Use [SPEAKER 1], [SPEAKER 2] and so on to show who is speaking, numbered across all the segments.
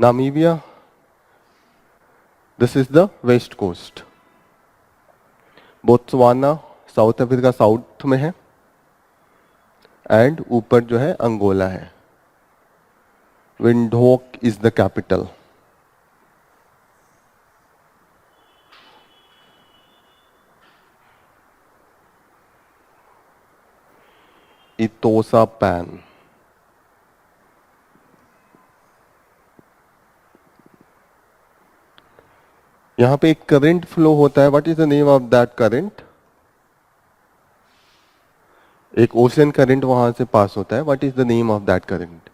[SPEAKER 1] Namibia, this is the west coast. Botswana South Africa south में है, and ऊपर जो है अंगोला है। Windhoek is the capital. Etosha pan. यहां पे एक करंट फ्लो होता है, what is the name of that current? एक ओशन करंट वहां से पास होता है, what is the name of that current?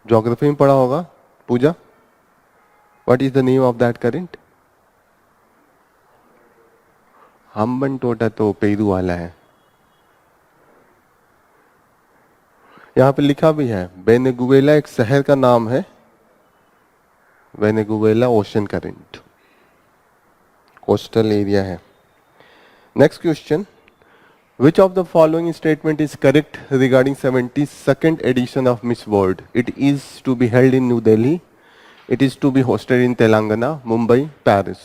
[SPEAKER 1] Geography में पढ़ा होगा Pooja, what is the name of that current? Hambantota तो पेरू वाला है। यहां पे लिखा भी है, वेनेजुएला एक शहर का नाम है, Venezuela ocean current, coastal area है। Next question, which of the following statement is correct regarding 72nd edition of Miss World? It is to be held in New Delhi, it is to be hosted in Telangana, Mumbai, Paris।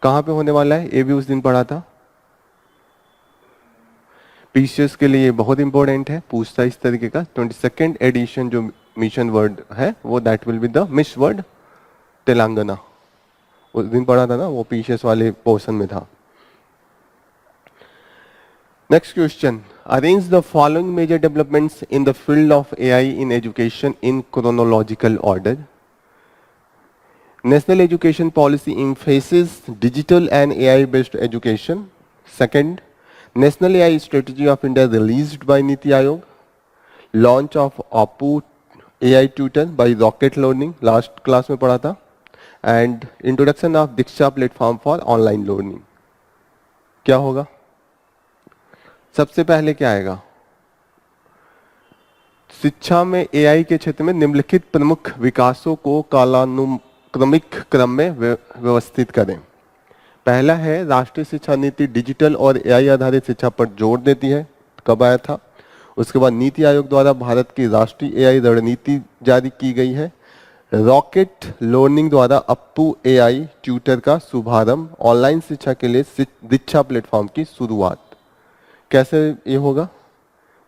[SPEAKER 1] कहाँ पे होने वाला है? ये भी उस दिन पढ़ा था। पीसीएस के लिए बहुत इंपॉर्टेंट है, पूछता इस तरीके का। 22nd एडिशन जो मिशन वर्ल्ड है वो that will be the miss world Telangana. उस दिन पढ़ा था ना, वो पीसीएस वाले पोर्शन में था। Next question, arrange the following major developments in the field of AI in education in chronological order. National Education Policy emphasizes digital and AI-based education. Second, National AI Strategy of India released by Niti Aayog. Launch of APU AI Tutor by Rocket Learning, last class में पढ़ा था. And introduction of Diksha platform for online learning. क्या होगा? सबसे पहले क्या आएगा? शिक्षा में एआई के क्षेत्र में निम्नलिखित प्रमुख विकासों को कालानुक्रमिक क्रम में व्यवस्थित करें। पहला है, राष्ट्रीय शिक्षा नीति डिजिटल और एआई आधारित शिक्षा पर जोर देती है। कब आया था? उसके बाद नीति आयोग द्वारा भारत की राष्ट्रीय एआई रणनीति जारी की गई है। रॉकेट लर्निंग द्वारा अप्पू एआई ट्यूटर का शुभारंभ। ऑनलाइन शिक्षा के लिए दीक्षा प्लेटफॉर्म की शुरुआत। कैसे ये होगा?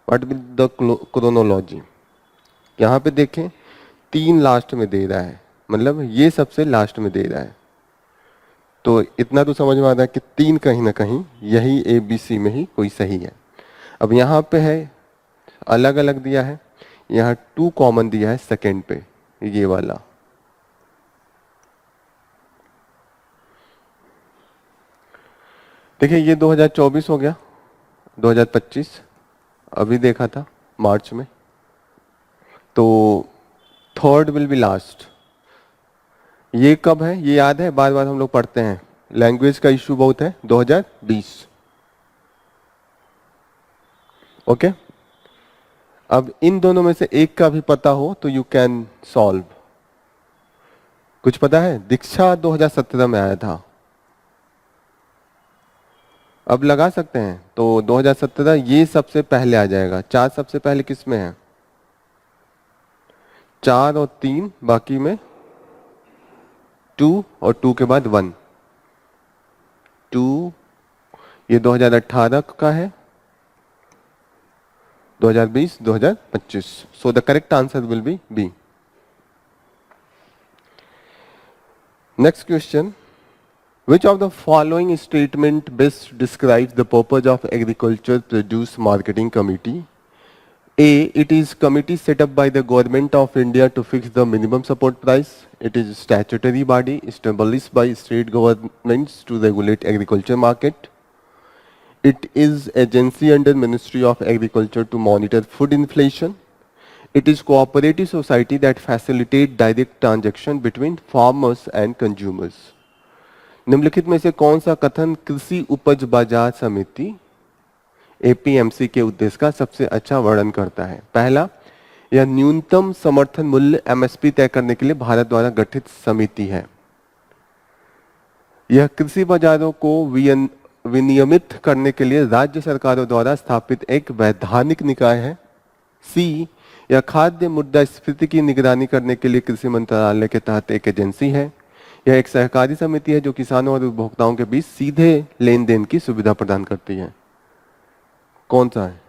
[SPEAKER 1] What will the chronology? यहाँ पे देखें 3 लास्ट में दे रहा है, मतलब ये सबसे लास्ट में दे रहा है, तो इतना तो समझ में आ रहा है कि 3 कहीं ना कहीं यही ABC में ही कोई सही है। अब यहाँ पे है अलग अलग दिया है, यहाँ 2 कॉमन दिया है सेकंड पे, ये वाला। देखिए ये 2024 हो गया, 2025 अभी देखा था मार्च में, तो थर्ड विल बी लास्ट। ये कब है ये याद है, बार बार हम लोग पढ़ते हैं, लैंग्वेज का इश्यू बहुत है, 2020। ओके, अब इन दोनों में से एक का भी पता हो तो यू कैन सॉल्व। कुछ पता है? दीक्षा 2017 में आया था, अब लगा सकते हैं, तो 2017 ये सबसे पहले आ जाएगा। 4 सबसे पहले किस में है? 4 और 3, बाकी में 2 और 2 के बाद 1। 2 ये 2018 का है, 2020, 2025। So the correct answer will be B. Next question, which of the following statement best describes the purpose of agriculture produce marketing committee? A, it is committee set up by the government of India to fix the minimum support price. It is a statutory body established by state governments to regulate agriculture market. It is agency under Ministry of Agriculture to monitor food inflation. It is cooperative society that facilitate direct transaction between farmers and consumers. निम्नलिखित में से कौन सा कथन कृषि उपज बाजार समिति APMC के उद्देश्य का सबसे अच्छा वर्णन करता है? पहला, यह न्यूनतम समर्थन मूल्य MSP तय करने के लिए भारत द्वारा गठित समिति है। यह कृषि बाजारों को विनियमित करने के लिए राज्य सरकारों द्वारा स्थापित एक वैधानिक निकाय है। C, यह खाद्य मुद्रास्फीति की निगरानी करने के लिए कृषि मंत्रालय के तहत एक एजेंसी है। यह एक सहकारी समिति है जो किसानों और उपभोक्ताओं के बीच सीधे लेन देन की सुविधा प्रदान करती है। कौन सा है?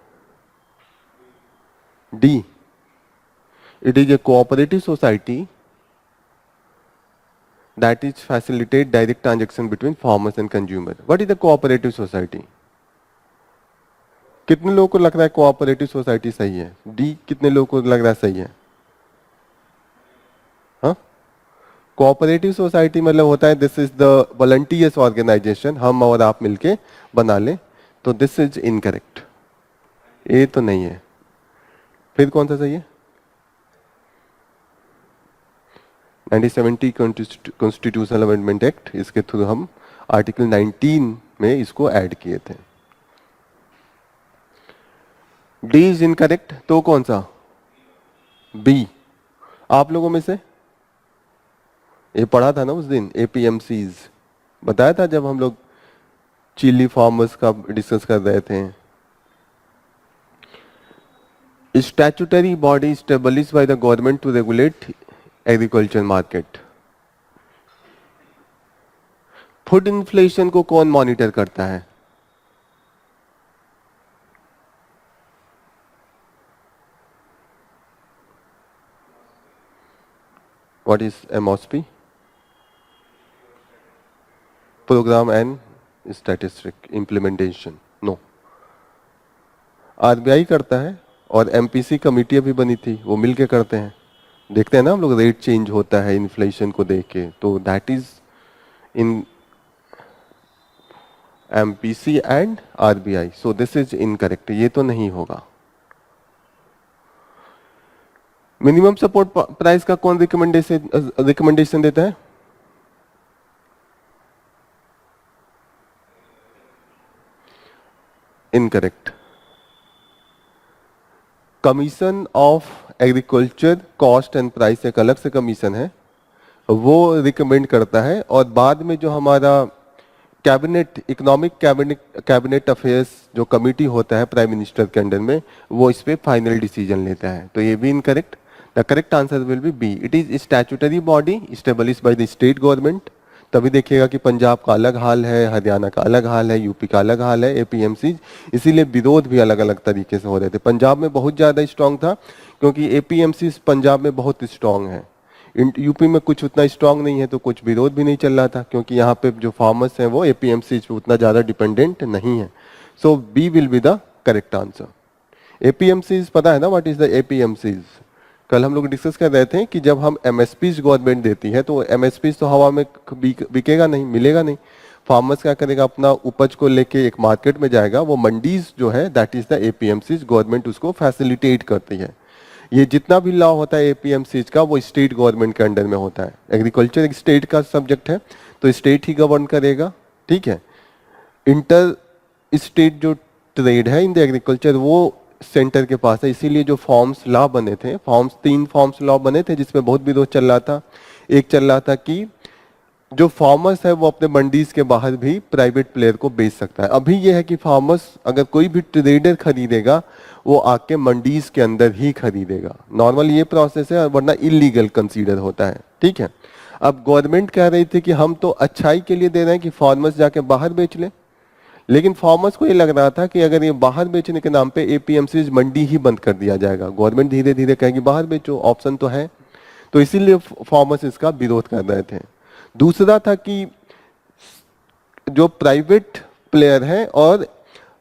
[SPEAKER 1] D. It is a cooperative society that is facilitate direct transaction between farmers and consumer. What is the cooperative society? कितने लोगों को लग रहा है कोऑपरेटिव सोसाइटी सही है? डी कितने लोगों को लग रहा है सही है? हाँ, कोऑपरेटिव सोसाइटी मतलब होता है this is the volunteers organisation, हम और आप मिलके बना ले, तो दिस इज इनकरेक्ट, ये तो नहीं है। फिर कौन सा सही है? 1970 कॉन्स्टिट्यूशनल अमेंडमेंट एक्ट, इसके थ्रू हम आर्टिकल 19 में इसको ऐड किए थे। डी इज इनकरेक्ट, तो कौन सा? बी। आप लोगों में से ये पढ़ा था ना उस दिन, एपीएमसीज बताया था जब हम लोग चिली फार्मर्स का डिस्कस कर रहे थे। Statutory body established by the government to regulate agriculture market. Food inflation को कौन मॉनिटर करता है? What is MOSP? Programme and statistic implementation. No, RBI करता है और एमपीसी कमेटी अभी बनी थी, वो मिलके करते हैं। देखते हैं ना हम लोग, रेट चेंज होता है इन्फ्लेशन को देख के, तो that is in MPC and RBI, so this is incorrect, ये तो नहीं होगा। मिनिमम सपोर्ट प्राइस का कौन रिकमेंडेशन देता है? Incorrect. Commission of agriculture cost and price एक अलग से कमीशन है, वो रिकमेंड करता है, और बाद में जो हमारा कैबिनेट इकोनॉमिक कैबिनेट अफेयर्स जो कमेटी होता है प्राइम मिनिस्टर के अंडर में, वो इस पे फाइनल डिसीजन लेता है। तो ये भी incorrect. The correct answer will be B. It is statutory body established by the state government. तभी देखिएगा कि पंजाब का अलग हाल है, हरियाणा का अलग हाल है, यूपी का अलग हाल है, एपीएमसी, इसीलिए विरोध भी अलग अलग तरीके से हो रहे थे। पंजाब में बहुत ज़्यादा स्ट्रांग था क्योंकि एपीएमसी पंजाब में बहुत स्ट्रांग है, यूपी में कुछ उतना स्ट्रांग नहीं है, तो कुछ विरोध भी नहीं चल रहा था क्योंकि यहाँ पे जो फार्मर्स हैं वो एपीएमसी पे उतना ज़्यादा डिपेंडेंट नहीं है। So B will be the correct answer. APMC पता है ना व्हाट इज द एपीएमसी? कल हम लोग डिस्कस कर रहे थे कि जब हम एमएसपी गवर्नमेंट देती है तो एमएसपी तो हवा में बिकेगा नहीं, मिलेगा नहीं। फार्मर्स क्या करेगा, अपना उपज को लेके एक मार्केट में जाएगा, वो मंडीज जो है that is the APMC, government उसको फैसिलिटेट करती है। ये जितना भी लॉ होता है एपीएमसीज का वो स्टेट गवर्नमेंट के अंडर में होता है। एग्रीकल्चर एक स्टेट का सब्जेक्ट है तो स्टेट ही गवर्न करेगा, ठीक है। इंटर स्टेट जो ट्रेड है इन द एग्रीकल्चर वो सेंटर के पास है, इसीलिए जो फॉर्म्स लॉ बने थे, तीन फॉर्म्स लॉ बने थे जिसमें बहुत विरोध चल रहा था। एक चल रहा था कि जो फार्मर्स है वो अपने मंडीज के बाहर भी प्राइवेट प्लेयर को बेच सकता है। अभी ये है कि फार्मर्स अगर कोई भी ट्रेडर खरीदेगा वो आके मंडीज के अंदर ही खरीदेगा, नॉर्मल ये प्रोसेस है, वरना इलीगल कंसीडर होता है, ठीक है। अब गवर्नमेंट कह रही थी कि हम तो अच्छाई के लिए दे रहे हैं कि फार्मर्स जाके बाहर बेच ले, लेकिन फार्मर्स को ये लग रहा था कि अगर ये बाहर बेचने के नाम पे एपीएमसी मंडी ही बंद कर दिया जाएगा, गवर्नमेंट धीरे धीरे कहेगी बाहर बेचो, ऑप्शन तो है, तो इसीलिए फार्मर्स इसका विरोध कर रहे थे। दूसरा था कि जो प्राइवेट प्लेयर है और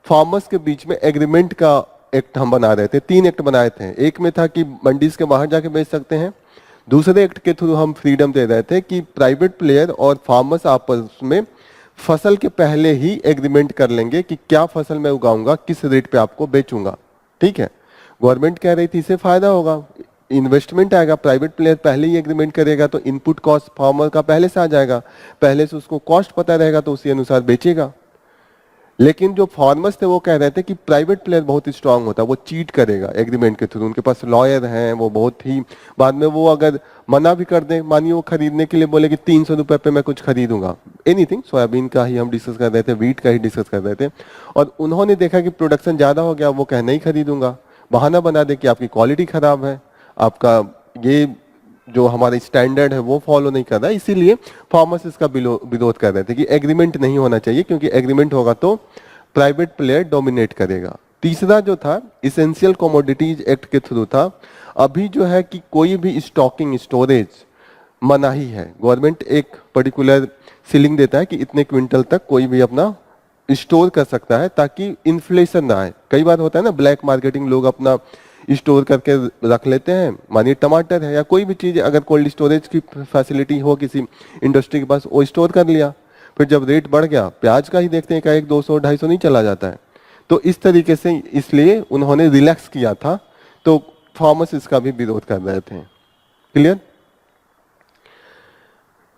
[SPEAKER 1] फार्मर्स के बीच में एग्रीमेंट का एक्ट हम बना रहे थे, 3 एक्ट बनाए थे। एक में था कि मंडीज के बाहर जाके बेच सकते हैं, दूसरे एक्ट के थ्रू हम फ्रीडम दे रहे थे कि प्राइवेट प्लेयर और फार्मर्स आपस में फसल के पहले ही एग्रीमेंट कर लेंगे कि क्या फसल मैं उगाऊंगा, किस रेट पे आपको बेचूंगा, ठीक है। गवर्नमेंट कह रही थी इससे फायदा होगा, इन्वेस्टमेंट आएगा, प्राइवेट प्लेयर पहले ही एग्रीमेंट करेगा तो इनपुट कॉस्ट फार्मर का पहले से आ जाएगा, पहले से उसको कॉस्ट पता रहेगा तो उसी अनुसार बेचेगा। लेकिन जो फार्मर्स थे वो कह रहे थे कि प्राइवेट प्लेयर बहुत स्ट्रांग होता है, वो चीट करेगा एग्रीमेंट के थ्रू, उनके पास लॉयर हैं, वो बहुत ही बाद में वो अगर मना भी कर दें, मानिए वो खरीदने के लिए बोले कि 300 रुपए पे मैं कुछ खरीदूंगा, एनीथिंग, सोयाबीन का ही हम डिस्कस कर रहे थे, वीट का ही डिस्कस कर रहे थे, और उन्होंने देखा कि प्रोडक्शन ज्यादा हो गया, वो कहे नहीं खरीदूंगा, बहाना बना दे कि आपकी क्वालिटी खराब है, आपका ये जो हमारा स्टैंडर्ड है वो फॉलो नहीं कर रहा है, इसीलिए फार्मर्स इसका विरोध कर रहे थे कि एग्रीमेंट नहीं होना चाहिए, क्योंकि एग्रीमेंट होगा तो प्राइवेट प्लेयर डोमिनेट करेगा। तीसरा जो था इसेंशियल कमोडिटीज एक्ट के थ्रू था। अभी जो है कि कोई भी स्टॉकिंग स्टोरेज मनाही है, गवर्नमेंट एक पर्टिकुलर सीलिंग देता है कि इतने क्विंटल तक कोई भी अपना स्टोर कर सकता है ताकि इन्फ्लेशन ना आए। कई बार होता है ना ब्लैक मार्केटिंग, लोग अपना स्टोर करके रख लेते हैं, मानिए टमाटर है या कोई भी चीज़, अगर कोल्ड स्टोरेज की फैसिलिटी हो किसी इंडस्ट्री के पास, वो स्टोर कर लिया, फिर जब रेट बढ़ गया, प्याज का ही देखते हैं का 100-200-250 नहीं चला जाता है। तो इस तरीके से इसलिए उन्होंने रिलैक्स किया था, तो फार्मर्स इसका भी विरोध कर रहे थे। क्लियर?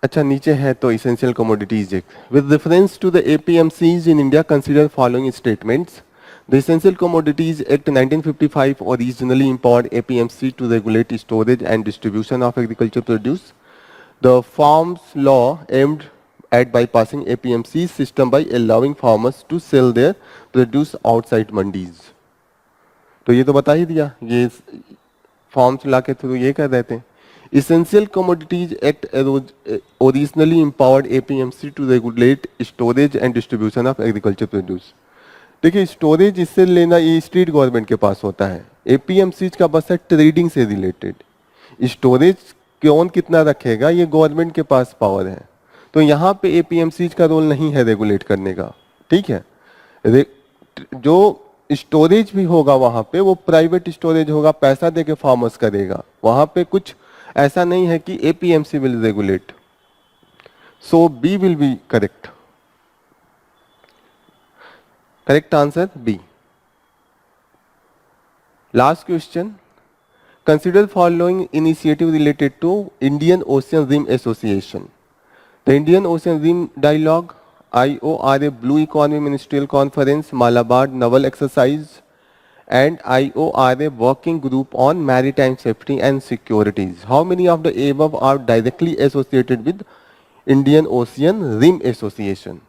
[SPEAKER 1] अच्छा, नीचे है तो essential commodities act with reference to the APMCs in India consider following statements. The Essential Commodities Act 1955 originally empowered APMC to regulate storage and distribution of agricultural produce. The Farms Law aimed at bypassing APMC system by allowing farmers to sell their produce outside mandis. तो ये तो बता ही दिया, ये forms ला के through ये कर रहे थे। Essential Commodities Act originally empowered APMC to regulate storage and distribution of agricultural produce. देखिए, स्टोरेज इससे लेना ये स्टेट गवर्नमेंट के पास होता है, एपीएमसी का बस है ट्रेडिंग से रिलेटेड। स्टोरेज कौन कितना रखेगा ये गवर्नमेंट के पास पावर है, तो यहाँ पे एपीएमसी का रोल नहीं है रेगुलेट करने का। ठीक है, जो स्टोरेज भी होगा वहाँ पे वो प्राइवेट स्टोरेज होगा, पैसा देके फार्मर्स करेगा, वहाँ पे कुछ ऐसा नहीं है कि APMC will regulate. So B will be correct. Correct answer B. Last question. Consider following initiative related to Indian Ocean Rim Association. The Indian Ocean Rim Dialogue, IORA Blue Economy Ministerial Conference, Malabar Naval Exercise, and IORA Working Group on Maritime Safety and Securities. How many of the above are directly associated with Indian Ocean Rim Association?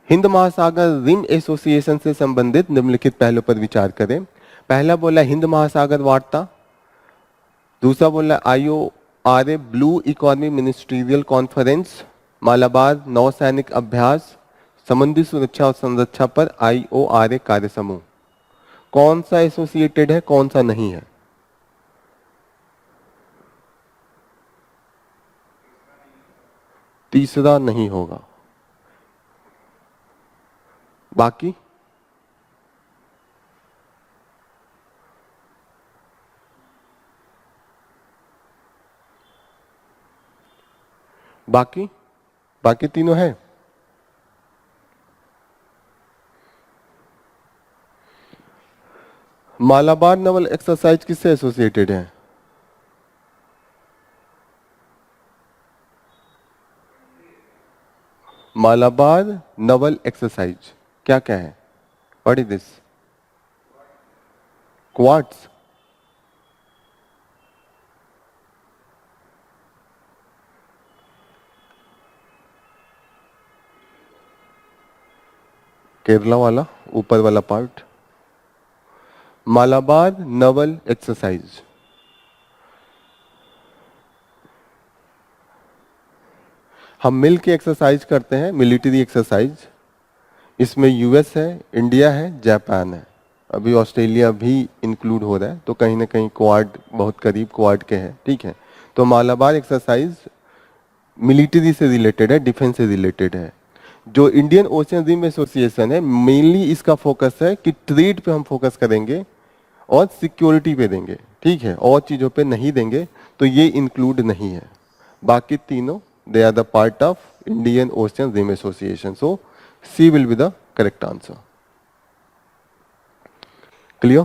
[SPEAKER 1] Hind महासागर rim association से संबंधित निम्नलिखित पहलू पर विचार करें। पहला बोला हिंद महासागर वार्ता, दूसरा बोला IORA blue economy ministerial conference, Malabar नौसैनिक अभ्यास, समुद्री सुरक्षा और संरक्षा पर IORA कार्य समूह। कौन सा एसोसिएटेड है, कौन सा नहीं है? तीसरा नहीं होगा। बाकी बाकी बाकी तीनों है। मालाबार नवल एक्सरसाइज किससे एसोसिएटेड है? मालाबार नवल एक्सरसाइज क्या क्या है? What is this? Quartz. Kerala वाला ऊपर वाला पार्ट, मालाबार नवल एक्सरसाइज। हम मिल के एक्सरसाइज करते हैं, मिलिट्री एक्सरसाइज। इसमें यूएस है, इंडिया है, जापान है, अभी ऑस्ट्रेलिया भी इंक्लूड हो रहा है, तो कहीं ना कहीं क्वाड बहुत करीब क्वाड के हैं। ठीक है, तो मालाबार एक्सरसाइज मिलिट्री से रिलेटेड है, डिफेंस से रिलेटेड है। जो इंडियन ओशियन रिम एसोसिएशन है, मेनली इसका फोकस है कि ट्रेड पे हम फोकस करेंगे और सिक्योरिटी पे देंगे। ठीक है, और चीज़ों पे नहीं देंगे, तो ये इंक्लूड नहीं है। बाकी तीनों they are the part of Indian Ocean Rim Association. So C will be the correct answer. Clear?